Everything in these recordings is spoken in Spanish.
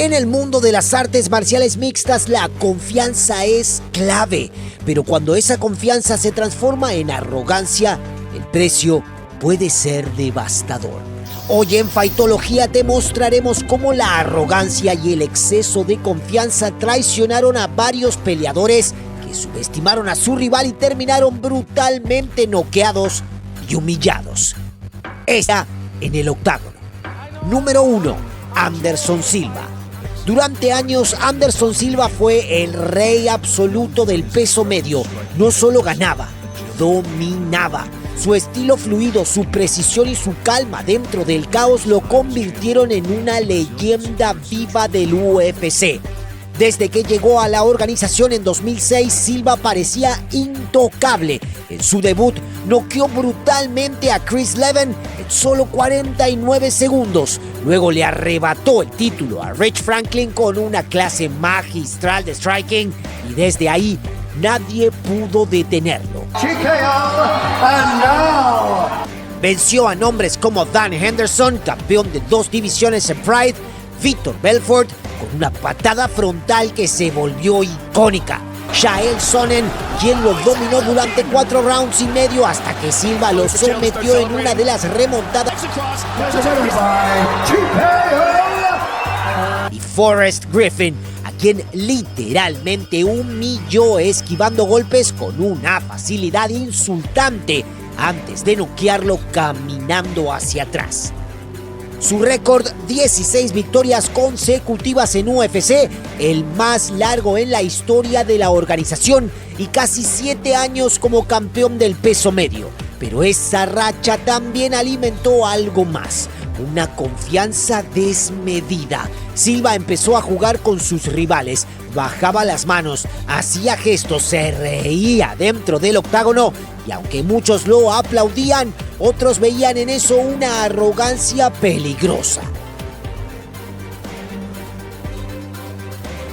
En el mundo de las artes marciales mixtas, la confianza es clave, pero cuando esa confianza se transforma en arrogancia, el precio puede ser devastador. Hoy en Fightología te mostraremos cómo la arrogancia y el exceso de confianza traicionaron a varios peleadores que subestimaron a su rival y terminaron brutalmente noqueados y humillados. Está en el octágono. Número 1. Anderson Silva. Durante años, Anderson Silva fue el rey absoluto del peso medio. No solo ganaba, dominaba. Su estilo fluido, su precisión y su calma dentro del caos lo convirtieron en una leyenda viva del UFC. Desde que llegó a la organización en 2006, Silva parecía intocable. En su debut, noqueó brutalmente a Chris Leben en solo 49 segundos. Luego le arrebató el título a Rich Franklin con una clase magistral de striking y desde ahí nadie pudo detenerlo. Venció a nombres como Dan Henderson, campeón de 2 divisiones en Pride, Vitor Belfort, con una patada frontal que se volvió icónica. Chael Sonnen, quien lo dominó durante 4 rounds y medio hasta que Silva lo sometió en una de las remontadas. Y Forrest Griffin, a quien literalmente humilló esquivando golpes con una facilidad insultante antes de noquearlo caminando hacia atrás. Su récord, 16 victorias consecutivas en UFC, el más largo en la historia de la organización y casi 7 años como campeón del peso medio. Pero esa racha también alimentó algo más, una confianza desmedida. Silva empezó a jugar con sus rivales, bajaba las manos, hacía gestos, se reía dentro del octágono y aunque muchos lo aplaudían, otros veían en eso una arrogancia peligrosa.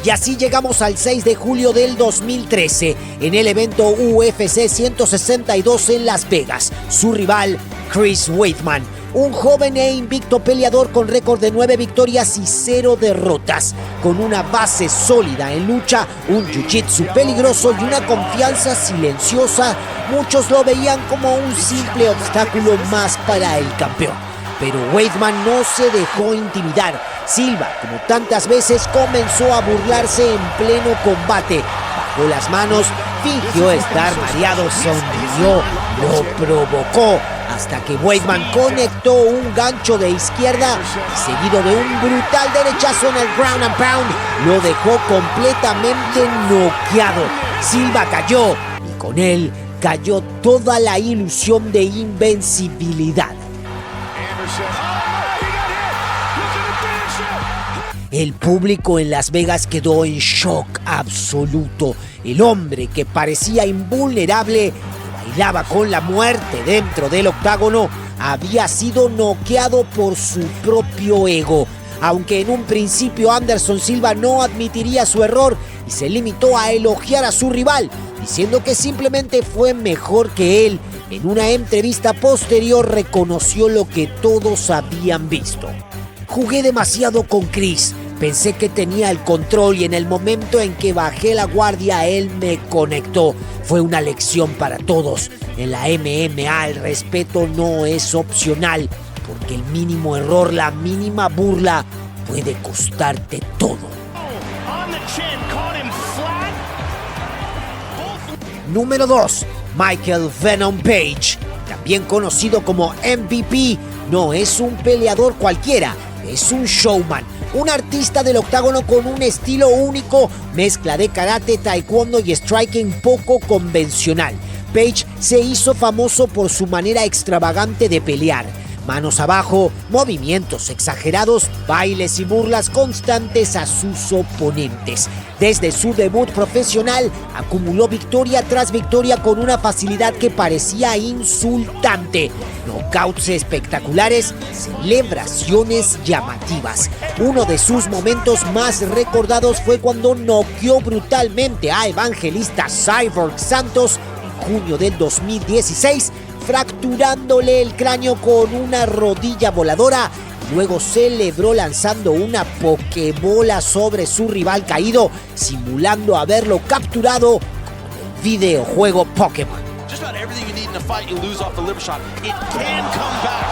Y así llegamos al 6 de julio del 2013, en el evento UFC 162 en Las Vegas. Su rival, Chris Weidman, un joven e invicto peleador con récord de 9 victorias y 0 derrotas, con una base sólida en lucha, un jiu-jitsu peligroso y una confianza silenciosa. Muchos lo veían como un simple obstáculo más para el campeón. Pero Weidman no se dejó intimidar. Silva, como tantas veces, comenzó a burlarse en pleno combate. Bajó las manos, fingió estar mareado, sonrió, lo provocó, hasta que Weidman conectó un gancho de izquierda y seguido de un brutal derechazo en el ground and pound, lo dejó completamente noqueado. Silva cayó y con él cayó toda la ilusión de invencibilidad. El público en Las Vegas quedó en shock absoluto. El hombre que parecía invulnerable, que bailaba con la muerte dentro del octágono, había sido noqueado por su propio ego. Aunque en un principio Anderson Silva no admitiría su error y se limitó a elogiar a su rival, diciendo que simplemente fue mejor que él, en una entrevista posterior reconoció lo que todos habían visto. Jugué demasiado con Chris, pensé que tenía el control y en el momento en que bajé la guardia él me conectó. Fue una lección para todos. En la MMA el respeto no es opcional, porque el mínimo error, la mínima burla puede costarte todo. Número 2. Michael Venom Page, también conocido como MVP, no es un peleador cualquiera, es un showman, un artista del octágono con un estilo único, mezcla de karate, taekwondo y striking poco convencional. Page se hizo famoso por su manera extravagante de pelear. Manos abajo, movimientos exagerados, bailes y burlas constantes a sus oponentes. Desde su debut profesional, acumuló victoria tras victoria con una facilidad que parecía insultante. Knockouts espectaculares, celebraciones llamativas. Uno de sus momentos más recordados fue cuando noqueó brutalmente a Evangelista Cyborg Santos en junio del 2016, fracturándole el cráneo con una rodilla voladora Luego celebró lanzando una pokebola sobre su rival caído, simulando haberlo capturado con el videojuego Pokémon. Just about everything you need in a fight, you lose off the liver shot. It can come back.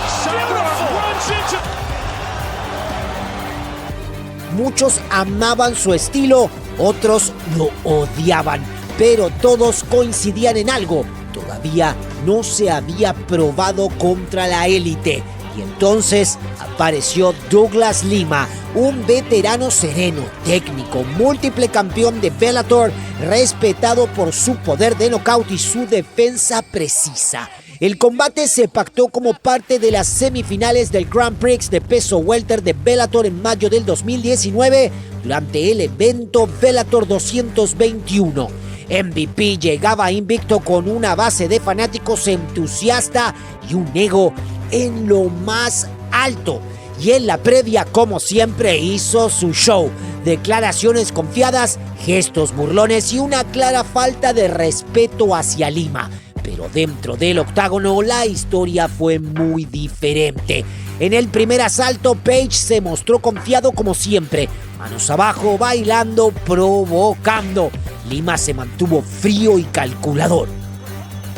Muchos amaban su estilo, otros lo odiaban, pero todos coincidían en algo: todavía no se había probado contra la élite. Y entonces apareció Douglas Lima, un veterano sereno, técnico, múltiple campeón de Bellator, respetado por su poder de nocaut y su defensa precisa. El combate se pactó como parte de las semifinales del Grand Prix de peso welter de Bellator en mayo del 2019 durante el evento Bellator 221. MVP llegaba invicto con una base de fanáticos entusiasta y un ego en lo más alto. Y en la previa, como siempre, hizo su show. Declaraciones confiadas, gestos burlones y una clara falta de respeto hacia Lima. Pero dentro del octágono la historia fue muy diferente. En el primer asalto, Page se mostró confiado como siempre. Manos abajo, bailando, provocando. Lima se mantuvo frío y calculador.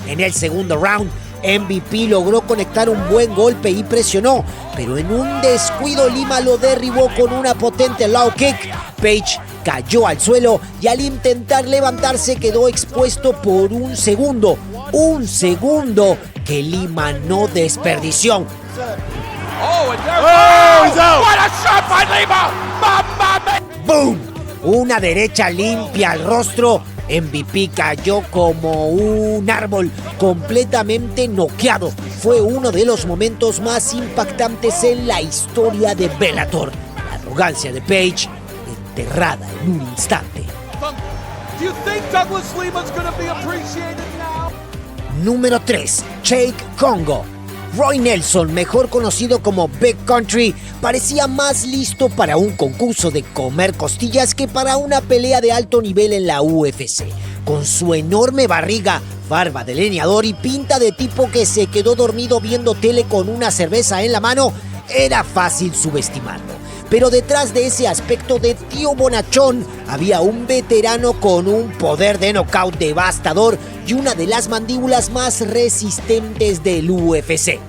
En el segundo round, MVP logró conectar un buen golpe y presionó, pero en un descuido Lima lo derribó con una potente low kick. Page cayó al suelo y al intentar levantarse quedó expuesto por un segundo que Lima no desperdició. ¡Boom! Una derecha limpia al rostro. MVP cayó como un árbol, completamente noqueado. Fue uno de los momentos más impactantes en la historia de Bellator. La arrogancia de Page enterrada en un instante. Número 3. Jake Congo. Roy Nelson, mejor conocido como Big Country, parecía más listo para un concurso de comer costillas que para una pelea de alto nivel en la UFC. Con su enorme barriga, barba de leñador y pinta de tipo que se quedó dormido viendo tele con una cerveza en la mano, era fácil subestimarlo. Pero detrás de ese aspecto de tío bonachón había un veterano con un poder de nocaut devastador y una de las mandíbulas más resistentes del UFC.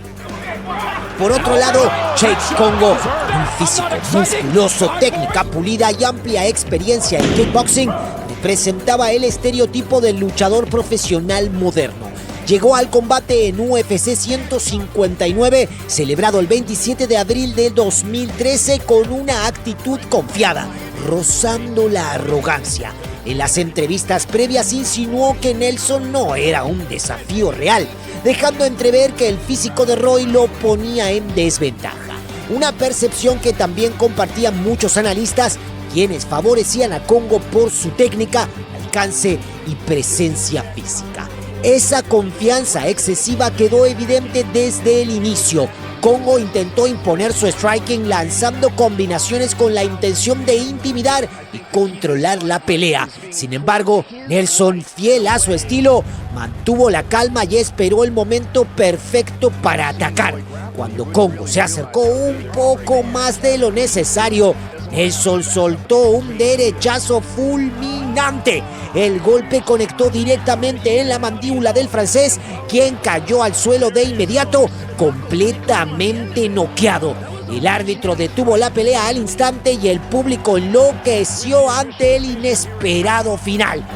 Por otro lado, Jake Congo, un físico musculoso, técnica pulida y amplia experiencia en kickboxing, representaba el estereotipo del luchador profesional moderno. Llegó al combate en UFC 159, celebrado el 27 de abril de 2013, con una actitud confiada, rozando la arrogancia. En las entrevistas previas insinuó que Nelson no era un desafío real, dejando entrever que el físico de Roy lo ponía en desventaja. Una percepción que también compartían muchos analistas, quienes favorecían a Congo por su técnica, alcance y presencia física. Esa confianza excesiva quedó evidente desde el inicio. Congo intentó imponer su striking lanzando combinaciones con la intención de intimidar y controlar la pelea. Sin embargo, Nelson, fiel a su estilo, mantuvo la calma y esperó el momento perfecto para atacar. Cuando Congo se acercó un poco más de lo necesario, Nelson soltó un derechazo fulminante. El golpe conectó directamente en la mandíbula del francés, quien cayó al suelo de inmediato, completamente noqueado. El árbitro detuvo la pelea al instante y el público enloqueció ante el inesperado final.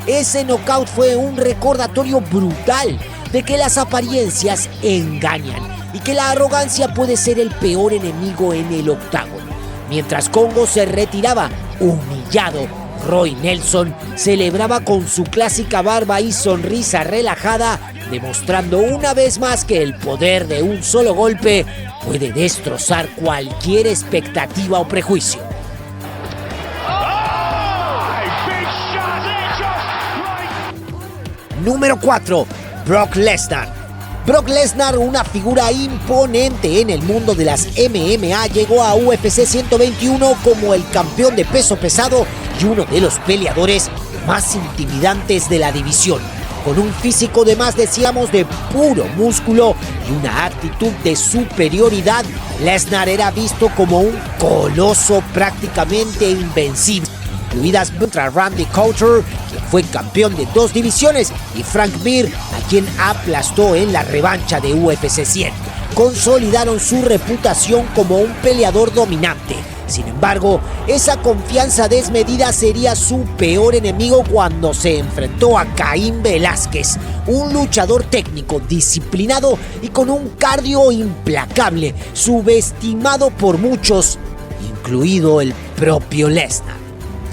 Ese knockout fue un recordatorio brutal de que las apariencias engañan y que la arrogancia puede ser el peor enemigo en el octágono. Mientras Congo se retiraba humillado, Roy Nelson celebraba con su clásica barba y sonrisa relajada, demostrando una vez más que el poder de un solo golpe puede destrozar cualquier expectativa o prejuicio. Número 4. Brock Lesnar. Brock Lesnar, una figura imponente en el mundo de las MMA, llegó a UFC 121 como el campeón de peso pesado y uno de los peleadores más intimidantes de la división. con un físico de más, decíamos, de puro músculo y una actitud de superioridad, Lesnar era visto como un coloso prácticamente invencible, incluidas contra Randy Couture, quien fue campeón de 2 divisiones, y Frank Mir, a quien aplastó en la revancha de UFC 100. Consolidaron su reputación como un peleador dominante. Sin embargo, esa confianza desmedida sería su peor enemigo cuando se enfrentó a Caín Velázquez, un luchador técnico, disciplinado y con un cardio implacable, subestimado por muchos, incluido el propio Lesnar.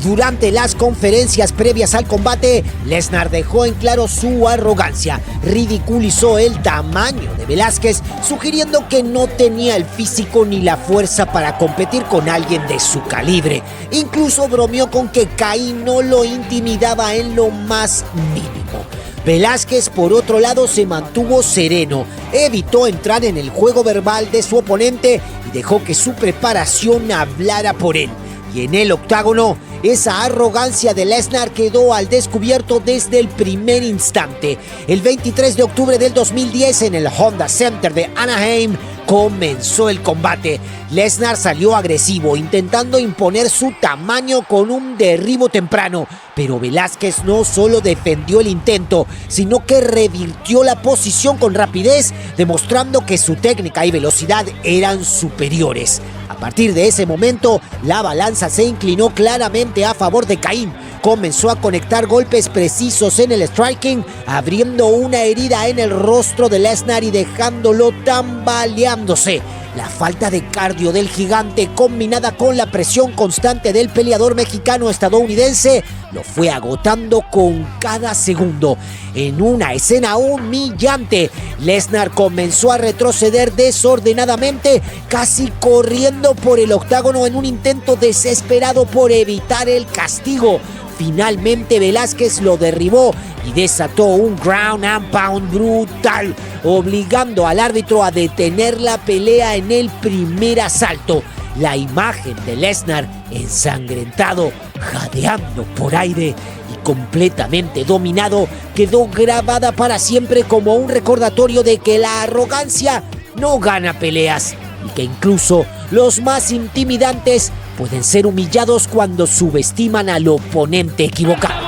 Durante las conferencias previas al combate, Lesnar dejó en claro su arrogancia, ridiculizó el tamaño de Velázquez, sugiriendo que no tenía el físico ni la fuerza para competir con alguien de su calibre. Incluso bromeó con que Caín no lo intimidaba en lo más mínimo. Velázquez, por otro lado, se mantuvo sereno, evitó entrar en el juego verbal de su oponente y dejó que su preparación hablara por él. Y en el octágono, esa arrogancia de Lesnar quedó al descubierto desde el primer instante. El 23 de octubre del 2010, en el Honda Center de Anaheim, comenzó el combate. Lesnar salió agresivo, intentando imponer su tamaño con un derribo temprano, pero Velázquez no solo defendió el intento, sino que revirtió la posición con rapidez, demostrando que su técnica y velocidad eran superiores. A partir de ese momento, la balanza se inclinó claramente a favor de Caín. Comenzó a conectar golpes precisos en el striking, abriendo una herida en el rostro de Lesnar y dejándolo tambaleándose. La falta de cardio del gigante, combinada con la presión constante del peleador mexicano-estadounidense, lo fue agotando con cada segundo. En una escena humillante, Lesnar comenzó a retroceder desordenadamente, casi corriendo por el octágono en un intento desesperado por evitar el castigo. Finalmente Velázquez lo derribó y desató un ground and pound brutal, obligando al árbitro a detener la pelea en el primer asalto. La imagen de Lesnar ensangrentado, jadeando por aire y completamente dominado, quedó grabada para siempre como un recordatorio de que la arrogancia no gana peleas y que incluso los más intimidantes pueden ser humillados cuando subestiman al oponente equivocado.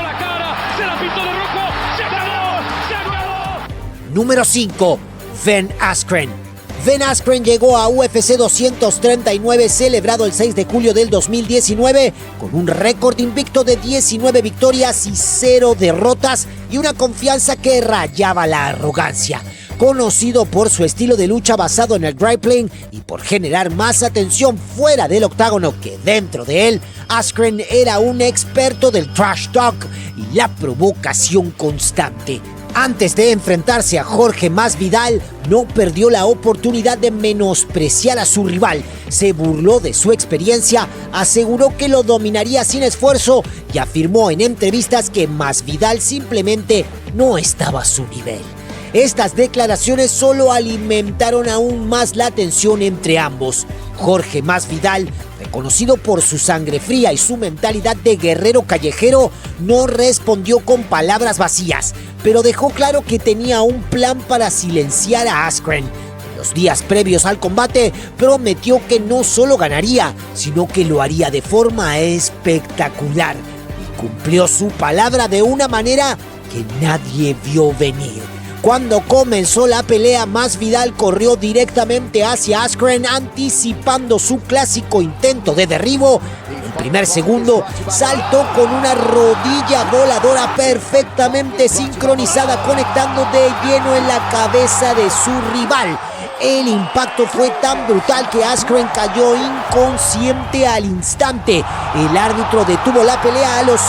Número 5. Ben Askren. Ben Askren llegó a UFC 239, celebrado el 6 de julio del 2019, con un récord invicto de 19 victorias y 0 derrotas y una confianza que rayaba la arrogancia. Conocido por su estilo de lucha basado en el grappling y por generar más atención fuera del octágono que dentro de él, Askren era un experto del trash talk y la provocación constante. Antes de enfrentarse a Jorge Masvidal, no perdió la oportunidad de menospreciar a su rival. Se burló de su experiencia, aseguró que lo dominaría sin esfuerzo y afirmó en entrevistas que Masvidal simplemente no estaba a su nivel. Estas declaraciones solo alimentaron aún más la tensión entre ambos. Jorge Masvidal, reconocido por su sangre fría y su mentalidad de guerrero callejero, no respondió con palabras vacías, pero dejó claro que tenía un plan para silenciar a Askren. En los días previos al combate, prometió que no solo ganaría, sino que lo haría de forma espectacular. Y cumplió su palabra de una manera que nadie vio venir. Cuando comenzó la pelea, Masvidal corrió directamente hacia Askren, anticipando su clásico intento de derribo. En el primer segundo, saltó con una rodilla voladora perfectamente sincronizada, conectando de lleno en la cabeza de su rival. El impacto fue tan brutal que Askren cayó inconsciente al instante. El árbitro detuvo la pelea a los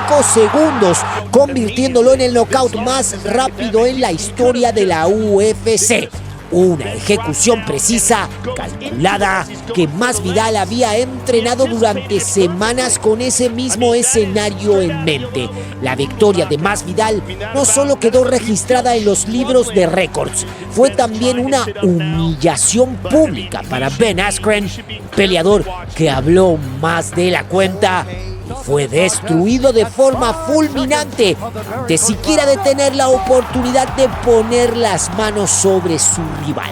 5 segundos, convirtiéndolo en el knockout más rápido en la historia de la UFC. Una ejecución precisa, calculada, que Masvidal había entrenado durante semanas con ese mismo escenario en mente. La victoria de Masvidal no solo quedó registrada en los libros de récords, fue también una humillación pública para Ben Askren, un peleador que habló más de la cuenta y fue destruido de forma fulminante, de siquiera de tener la oportunidad de poner las manos sobre su rival.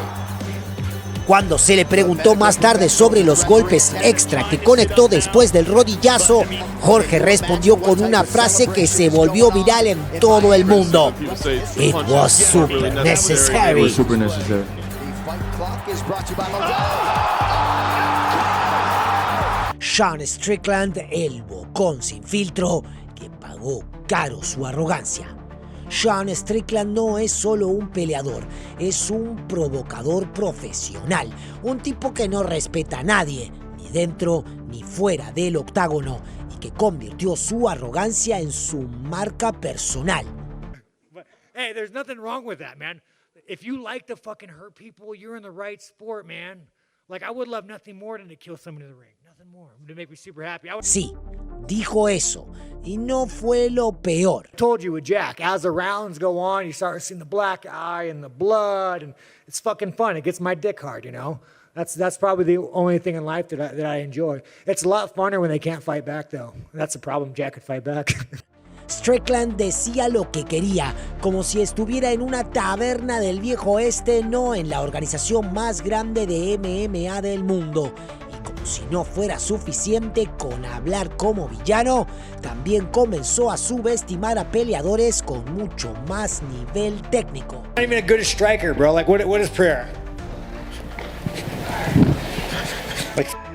Cuando se le preguntó más tarde sobre los golpes extra que conectó después del rodillazo, Jorge respondió con una frase que se volvió viral en todo el mundo. It was super necessary. Sean Strickland, el bocón sin filtro, que pagó caro su arrogancia. Sean Strickland no es solo un peleador, es un provocador profesional, un tipo que no respeta a nadie, ni dentro ni fuera del octágono, y que convirtió su arrogancia en su marca personal. Hey, there's nothing wrong with that, man. If you like to fucking hurt people, you're in the right sport, man. Like, I would love nothing more than to kill somebody in the ring. Nothing more. To make me super happy. Sí, dijo eso, y no fue lo peor. I told you with Jack, as the rounds go on, you start seeing the black eye and the blood, and it's fucking fun. It gets my dick hard, you know? That's probably the only thing in life that I enjoy. It's a lot funner when they can't fight back, though. That's the problem. Jack could fight back. Strickland decía lo que quería, como si estuviera en una taberna del viejo oeste, no en la organización más grande de MMA del mundo. Y como si no fuera suficiente con hablar como villano, también comenzó a subestimar a peleadores con mucho más nivel técnico. Not even a good striker, bro. Like, what is prayer?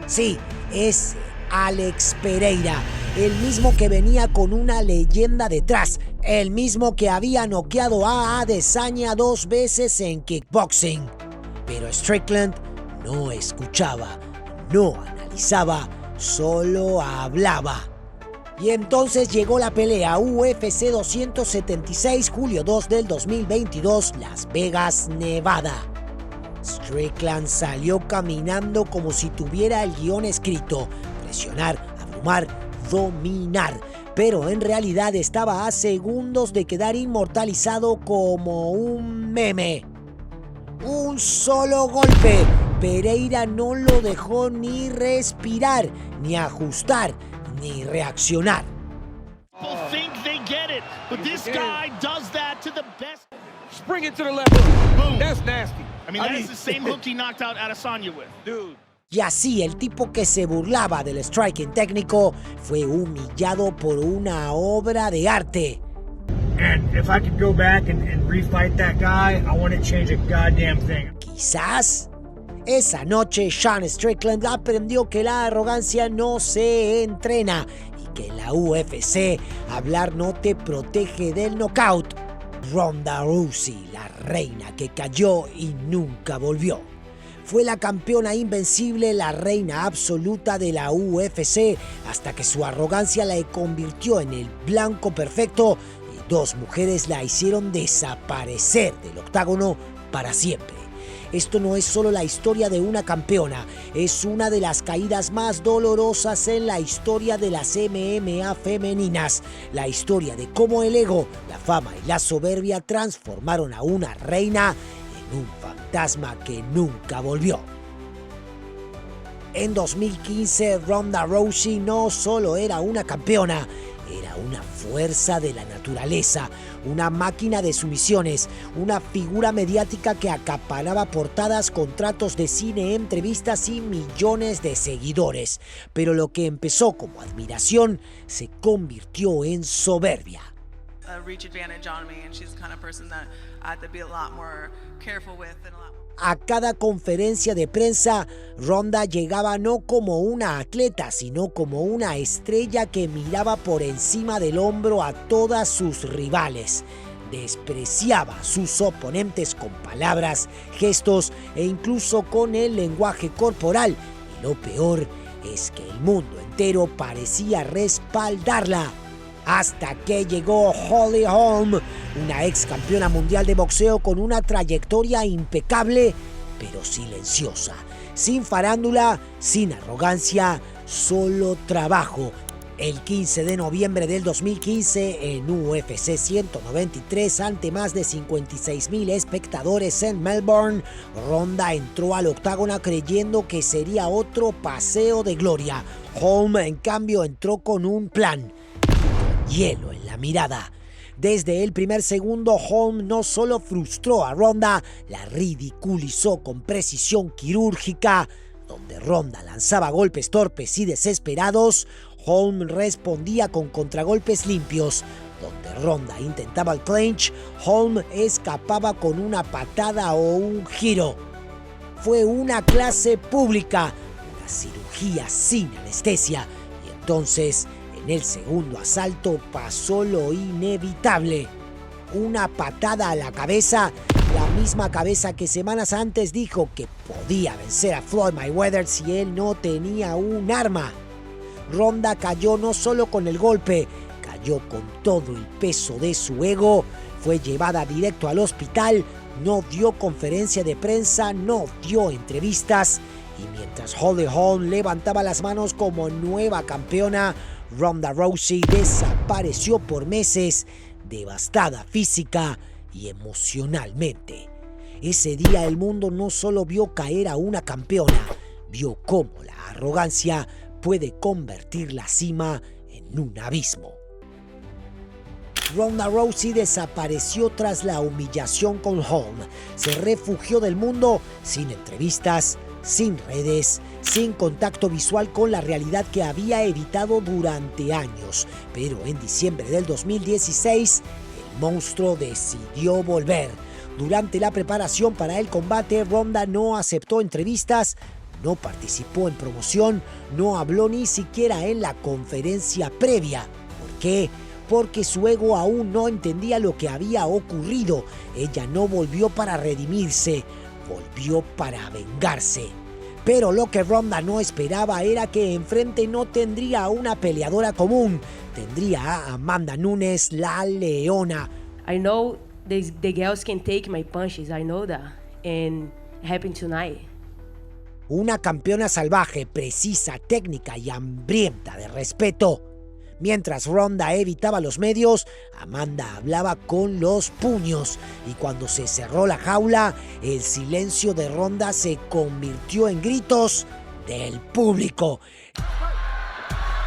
Sí, es Alex Pereira, el mismo que venía con una leyenda detrás, el mismo que había noqueado a Adesanya 2 veces en kickboxing. Pero Strickland no escuchaba, no analizaba, solo hablaba. Y entonces llegó la pelea UFC 276, julio 2 del 2022, Las Vegas, Nevada. Strickland salió caminando como si tuviera el guión escrito: presionar, abrumar, dominar, pero en realidad estaba a segundos de quedar inmortalizado como un meme. Un solo golpe. Pereira no lo dejó ni respirar, ni ajustar, ni reaccionar. People think they get it, but this guy does that to the best. Spring it to the left. Boom. That's nasty. I mean, that is the same hook he knocked out Adesanya with. Dude. Y así el tipo que se burlaba del striking técnico fue humillado por una obra de arte. And if I could go back and refight that guy, I wouldn't change a goddamn thing. Quizás esa noche Sean Strickland aprendió que la arrogancia no se entrena y que en la UFC hablar no te protege del knockout. Ronda Rousey, la reina que cayó y nunca volvió. Fue la campeona invencible, la reina absoluta de la UFC, hasta que su arrogancia la convirtió en el blanco perfecto y 2 mujeres la hicieron desaparecer del octágono para siempre. Esto no es solo la historia de una campeona, es una de las caídas más dolorosas en la historia de las MMA femeninas. La historia de cómo el ego, la fama y la soberbia transformaron a una reina en un fantasma que nunca volvió. En 2015, Ronda Rousey no solo era una campeona, era una fuerza de la naturaleza, una máquina de sumisiones, una figura mediática que acaparaba portadas, contratos de cine, entrevistas y millones de seguidores. Pero lo que empezó como admiración se convirtió en soberbia. Reach advantage on me, and she's the kind of person that I have to be a lot more careful with and a lot more. A cada conferencia de prensa, Ronda llegaba no como una atleta, sino como una estrella que miraba por encima del hombro a todas sus rivales. Despreciaba a sus oponentes con palabras, gestos e incluso con el lenguaje corporal. Y lo peor es que el mundo entero parecía respaldarla. Hasta que llegó Holly Holm, una ex campeona mundial de boxeo con una trayectoria impecable, pero silenciosa, sin farándula, sin arrogancia, solo trabajo. El 15 de noviembre del 2015, en UFC 193, ante más de 56,000 espectadores en Melbourne, Ronda entró al octágono creyendo que sería otro paseo de gloria. Holm, en cambio, entró con un plan, hielo en la mirada. Desde el primer segundo, Holm no solo frustró a Ronda, la ridiculizó con precisión quirúrgica. Donde Ronda lanzaba golpes torpes y desesperados, Holm respondía con contragolpes limpios. Donde Ronda intentaba el clinch, Holm escapaba con una patada o un giro. Fue una clase pública, una cirugía sin anestesia, y entonces, en el segundo asalto, pasó lo inevitable. Una patada a la cabeza, la misma cabeza que semanas antes dijo que podía vencer a Floyd Mayweather si él no tenía un arma. Ronda cayó no solo con el golpe, cayó con todo el peso de su ego, fue llevada directo al hospital, no dio conferencia de prensa, no dio entrevistas, y mientras Holly Holm levantaba las manos como nueva campeona, Ronda Rousey desapareció por meses, devastada física y emocionalmente. Ese día el mundo no solo vio caer a una campeona, vio cómo la arrogancia puede convertir la cima en un abismo. Ronda Rousey desapareció tras la humillación con Holm. Se refugió del mundo sin entrevistas, sin redes, sin contacto visual con la realidad que había evitado durante años. Pero en diciembre del 2016, el monstruo decidió volver. Durante la preparación para el combate, Ronda no aceptó entrevistas, no participó en promoción, no habló ni siquiera en la conferencia previa. ¿Por qué? Porque su ego aún no entendía lo que había ocurrido. Ella no volvió para redimirse, volvió para vengarse. Pero lo que Ronda no esperaba era que enfrente no tendría a una peleadora común, tendría a Amanda Nunes, la leona. I know the girls can take my punches, I know that, and it happened tonight. Una campeona salvaje, precisa, técnica y hambrienta de respeto. Mientras Ronda evitaba los medios, Amanda hablaba con los puños. Y cuando se cerró la jaula, el silencio de Ronda se convirtió en gritos del público.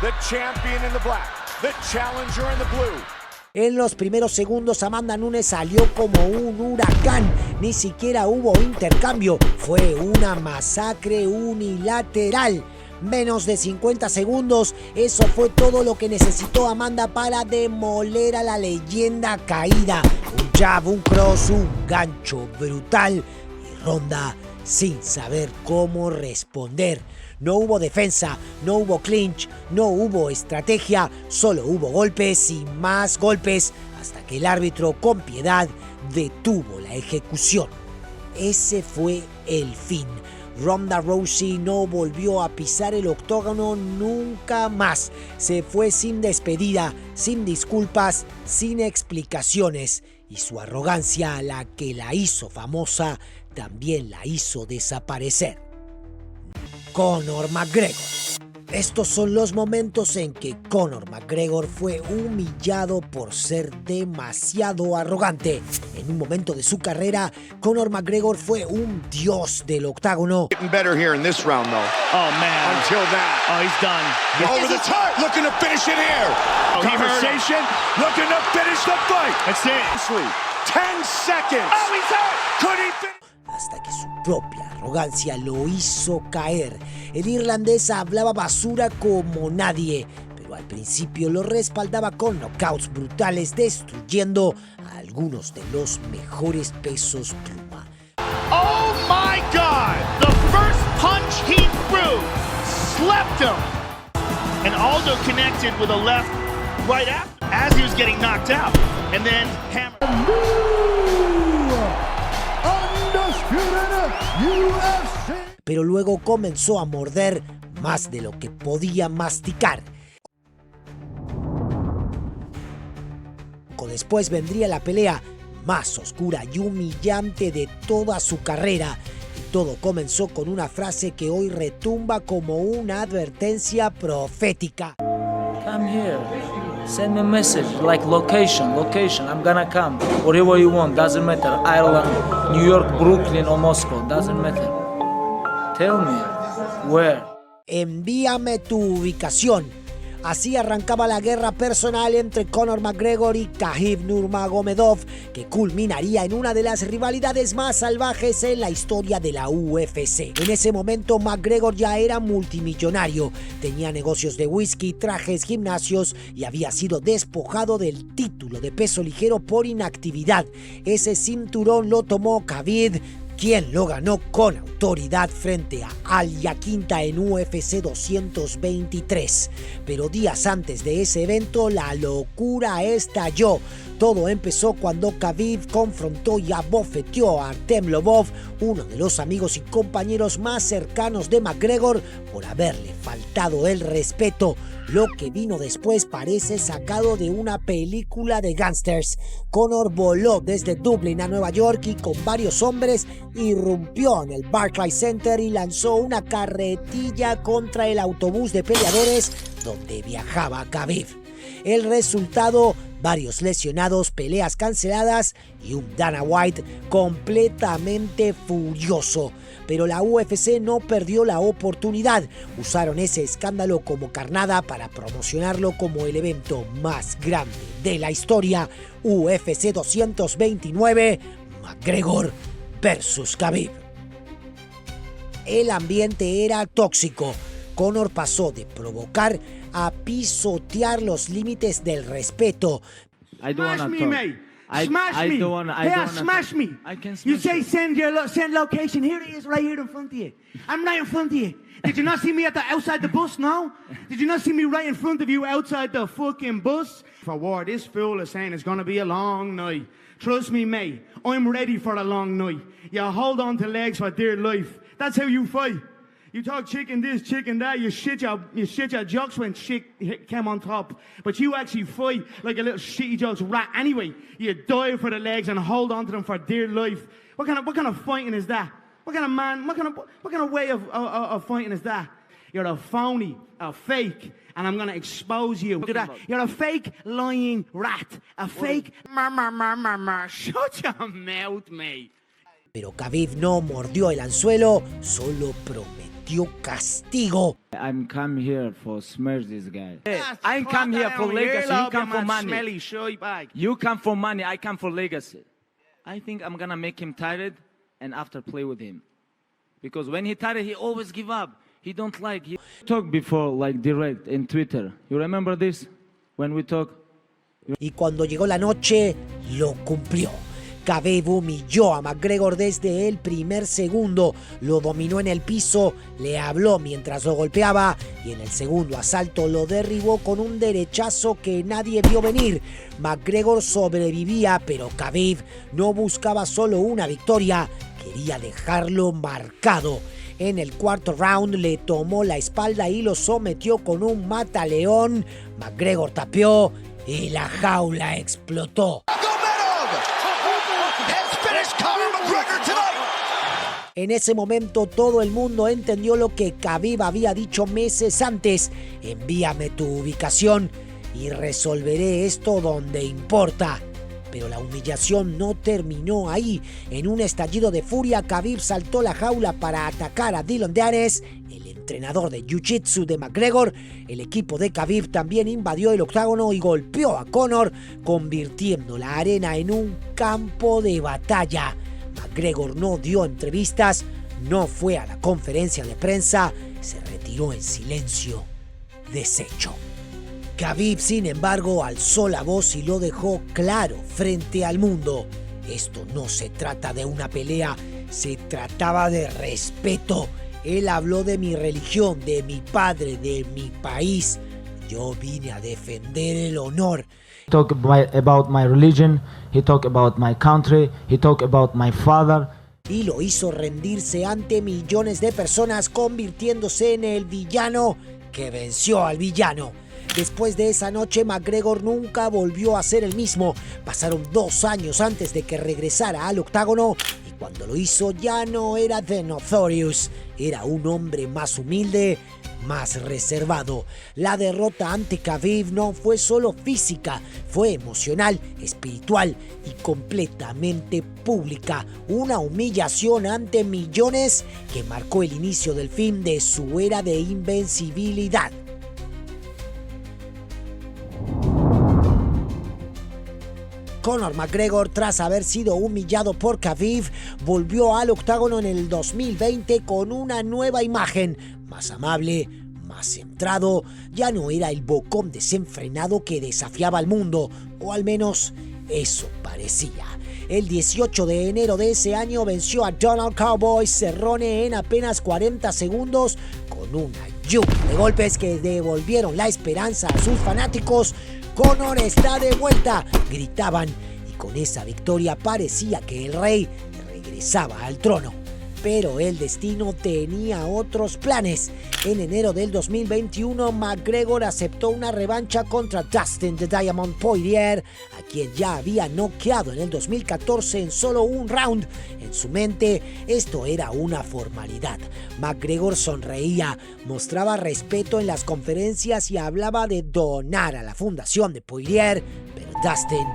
The champion in the black, the challenger in the blue. En los primeros segundos, Amanda Nunes salió como un huracán. Ni siquiera hubo intercambio. Fue una masacre unilateral. Menos de 50 segundos, eso fue todo lo que necesitó Amanda para demoler a la leyenda caída. Un jab, un cross, un gancho brutal. Y Ronda sin saber cómo responder. No hubo defensa, no hubo clinch, no hubo estrategia, solo hubo golpes y más golpes hasta que el árbitro con piedad detuvo la ejecución. Ese fue el fin. Ronda Rousey no volvió a pisar el octógono nunca más. Se fue sin despedida, sin disculpas, sin explicaciones. Y su arrogancia, la que la hizo famosa, también la hizo desaparecer. Conor McGregor. Estos son los momentos en que Conor McGregor fue humillado por ser demasiado arrogante. En un momento de su carrera, Conor McGregor fue un dios del octágono. Getting better here in this round, though. Oh, man. Until that. Oh, he's done. Over the top, looking to finish it here. Oh, he hurt him. Conversation, looking to finish the fight. That's it. 10 seconds. Oh, he's hurt. Could he finish? Hasta que su propia arrogancia lo hizo caer. El irlandés hablaba basura como nadie, pero al principio lo respaldaba con knockouts brutales, destruyendo a algunos de los mejores pesos pluma. Oh, my God. The first punch he threw slept him. And Aldo connected with a left right after as he was getting knocked out. And then hammered. Pero luego comenzó a morder más de lo que podía masticar. Después vendría la pelea más oscura y humillante de toda su carrera. Y todo comenzó con una frase que hoy retumba como una advertencia profética. I'm here. Send me a message, like location. I'm gonna come. Wherever you want, doesn't matter. Ireland, New York, Brooklyn or Moscow, doesn't matter. Tell me, where? Envíame tu ubicación. Así arrancaba la guerra personal entre Conor McGregor y Khabib Nurmagomedov, que culminaría en una de las rivalidades más salvajes en la historia de la UFC. En ese momento McGregor ya era multimillonario, tenía negocios de whisky, trajes, gimnasios y había sido despojado del título de peso ligero por inactividad. Ese cinturón lo tomó Khabib, quien lo ganó con autoridad frente a Al Iaquinta en UFC 223. Pero días antes de ese evento, la locura estalló. Todo empezó cuando Khabib confrontó y abofeteó a Artem Lobov, uno de los amigos y compañeros más cercanos de McGregor, por haberle faltado el respeto. Lo que vino después parece sacado de una película de gángsters. Conor voló desde Dublín a Nueva York y con varios hombres irrumpió en el Barclays Center y lanzó una carretilla contra el autobús de peleadores donde viajaba Khabib. El resultado: varios lesionados, peleas canceladas y un Dana White completamente furioso. Pero la UFC no perdió la oportunidad. Usaron ese escándalo como carnada para promocionarlo como el evento más grande de la historia. UFC 229, McGregor versus Khabib. El ambiente era tóxico. Conor pasó de provocar a pisotear los límites del respeto. Smash me, mate. Smash me. Smash me. You say send location. Here it is, right here in front of you. I'm right in front of you. Did you not see me outside the bus now? Did you not see me right in front of you outside the fucking bus? For war, this fool is saying it's gonna be a long night. Trust me, mate. I'm ready for a long night. You hold on to legs for dear life. That's how you fight. You talk chicken this, chicken that, you shit your jocks when shit came on top. But you actually fight like a little shitty jokes rat anyway. You dive for the legs and hold on to them for dear life. What kind of fighting is that? What kind of man, what kind of way of fighting is that? You're a phony, a fake, and I'm gonna expose you. Look at that. You're a fake lying rat. A fake Shut your mouth, mate. Pero Khabib no mordió el anzuelo, solo prometió castigo. I'm come here for smash this guy. I come here for legacy. You come for money. You come for money. I come for legacy. I think I'm gonna make him tired and after play with him. Because when he tired, he always give up. He don't like. He talked before like direct in Twitter. You remember this? When we talk. Y cuando llegó la noche, lo cumplió. Khabib humilló a McGregor desde el primer segundo, lo dominó en el piso, le habló mientras lo golpeaba y en el segundo asalto lo derribó con un derechazo que nadie vio venir. McGregor sobrevivía, pero Khabib no buscaba solo una victoria, quería dejarlo marcado. En el cuarto round le tomó la espalda y lo sometió con un mataleón. McGregor tapeó y la jaula explotó. En ese momento todo el mundo entendió lo que Khabib había dicho meses antes: envíame tu ubicación y resolveré esto donde importa. Pero la humillación no terminó ahí. En un estallido de furia, Khabib saltó la jaula para atacar a Dillon Danis, el entrenador de Jiu-Jitsu de McGregor. El equipo de Khabib también invadió el octágono y golpeó a Conor, convirtiendo la arena en un campo de batalla. McGregor no dio entrevistas, no fue a la conferencia de prensa, se retiró en silencio, deshecho. Khabib, sin embargo, alzó la voz y lo dejó claro frente al mundo. Esto no se trata de una pelea, se trataba de respeto. Él habló de mi religión, de mi padre, de mi país. Yo vine a defender el honor. He talked about my religion, he talked about my country, he talked about my father. Y lo hizo rendirse ante millones de personas, convirtiéndose en el villano que venció al villano. Después de esa noche, McGregor nunca volvió a ser el mismo. Pasaron 2 años antes de que regresara al octágono y Cuando lo hizo ya no era The Notorious, era un hombre más humilde, más reservado. La derrota ante Khabib no fue solo física, fue emocional, espiritual y completamente pública. Una humillación ante millones que marcó el inicio del fin de su era de invencibilidad. Conor McGregor, tras haber sido humillado por Khabib, volvió al octágono en el 2020 con una nueva imagen, más amable, más centrado. Ya no era el bocón desenfrenado que desafiaba al mundo, o al menos eso parecía. El 18 de enero de ese año venció a Donald Cowboy Cerrone en apenas 40 segundos con una lluvia de golpes que devolvieron la esperanza a sus fanáticos. Conor está de vuelta, gritaban, y con esa victoria parecía que el rey regresaba al trono. Pero el destino tenía otros planes. En enero del 2021, McGregor aceptó una revancha contra Dustin The Diamond Poirier, a quien ya había noqueado en el 2014 en solo un round. En su mente, esto era una formalidad. McGregor sonreía, mostraba respeto en las conferencias y hablaba de donar a la fundación de Poirier, pero Dustin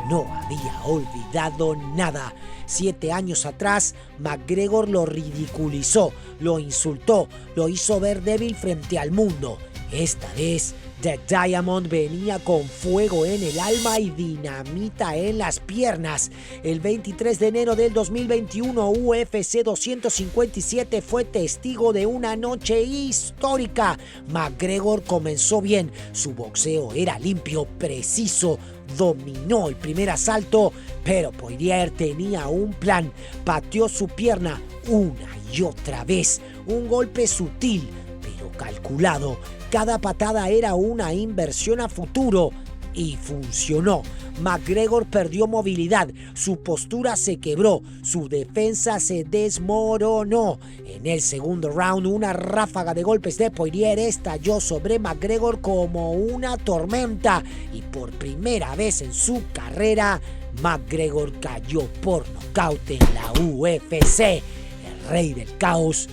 no había olvidado nada. 7 años atrás, McGregor lo ridiculizó, lo insultó, lo hizo ver débil frente al mundo. Esta vez, The Diamond venía con fuego en el alma y dinamita en las piernas. El 23 de enero del 2021, UFC 257 fue testigo de una noche histórica. McGregor comenzó bien, su boxeo era limpio, preciso, dominó el primer asalto, pero Poirier tenía un plan. Pateó su pierna una y otra vez, un golpe sutil pero calculado. Cada patada era una inversión a futuro y funcionó. McGregor perdió movilidad, su postura se quebró, su defensa se desmoronó. En el segundo round, una ráfaga de golpes de Poirier estalló sobre McGregor como una tormenta y por primera vez en su carrera, McGregor cayó por nocaut en la UFC. El rey del caos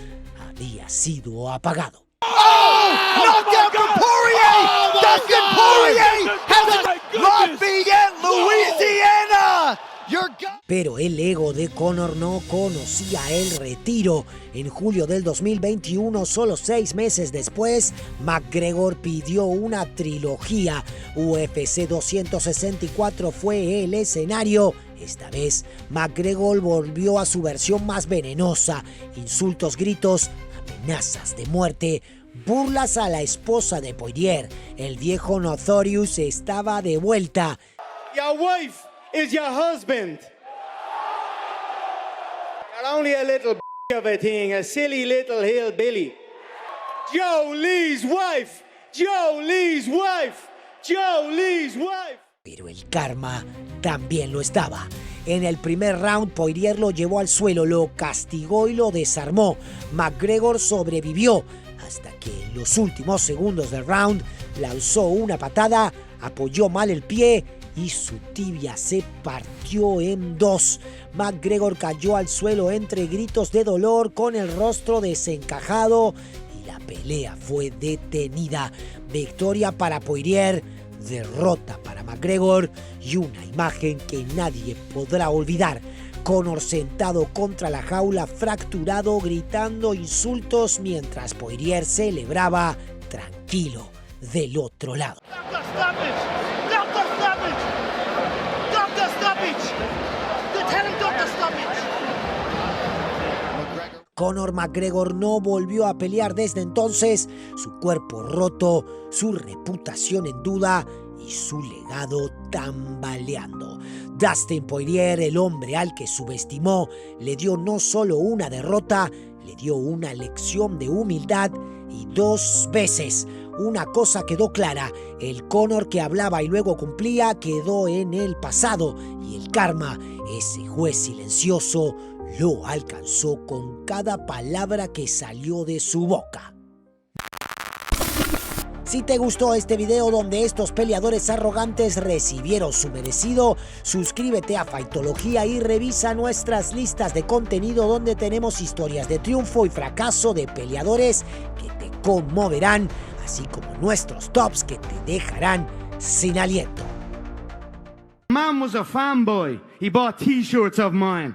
había sido apagado. Knockdown from Poirier! Dustin Poirier has Lafayette, Louisiana! Pero el ego de Conor no conocía el retiro. En julio del 2021, solo 6 meses después, McGregor pidió una trilogía. UFC 264 fue el escenario. Esta vez, McGregor volvió a su versión más venenosa. Insultos, gritos, amenazas de muerte, burlas a la esposa de Poirier. El viejo Notorious estaba de vuelta. Your wife is your husband. You're only a little of a thing, a silly little hillbilly. Joe Lee's wife, Joe Lee's wife, Joe Lee's wife. Pero el karma también lo estaba. En el primer round, Poirier lo llevó al suelo, lo castigó y lo desarmó. McGregor sobrevivió hasta que en los últimos segundos del round lanzó una patada, apoyó mal el pie y su tibia se partió en 2. McGregor cayó al suelo entre gritos de dolor con el rostro desencajado y la pelea fue detenida. Victoria para Poirier, derrota para McGregor y una imagen que nadie podrá olvidar. Conor sentado contra la jaula, fracturado, gritando insultos mientras Poirier celebraba tranquilo del otro lado. Conor McGregor no volvió a pelear desde entonces, su cuerpo roto, su reputación en duda y su legado tambaleando. Dustin Poirier, el hombre al que subestimó, le dio no solo una derrota, le dio una lección de humildad y 2 veces. Una cosa quedó clara, el Conor que hablaba y luego cumplía quedó en el pasado y el karma, ese juez silencioso, lo alcanzó con cada palabra que salió de su boca. Si te gustó este video donde estos peleadores arrogantes recibieron su merecido, suscríbete a Fightología y revisa nuestras listas de contenido donde tenemos historias de triunfo y fracaso de peleadores que te conmoverán, así como nuestros tops que te dejarán sin aliento. Man was a fanboy. He bought t-shirts of mine.